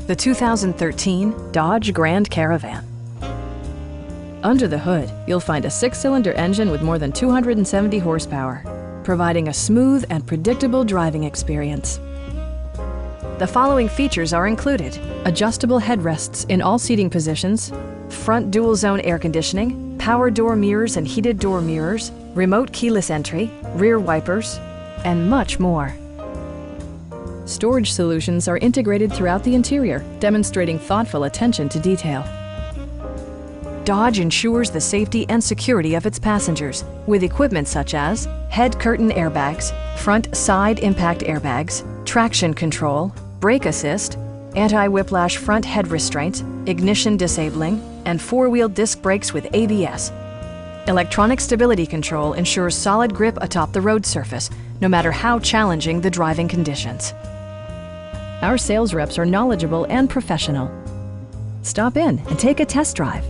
the 2013 Dodge Grand Caravan. Under the hood, you'll find a 6-cylinder engine with more than 270 horsepower, providing a smooth and predictable driving experience. The following features are included: adjustable headrests in all seating positions, front dual-zone air conditioning, power door mirrors and heated door mirrors, remote keyless entry, rear wipers, and much more. Storage solutions are integrated throughout the interior, demonstrating thoughtful attention to detail. Dodge ensures the safety and security of its passengers with equipment such as head curtain airbags, front side impact airbags, traction control, brake assist, anti-whiplash front head restraints, ignition disabling, and 4-wheel disc brakes with ABS. Electronic stability control ensures solid grip atop the road surface, no matter how challenging the driving conditions. Our sales reps are knowledgeable and professional. Stop in and take a test drive.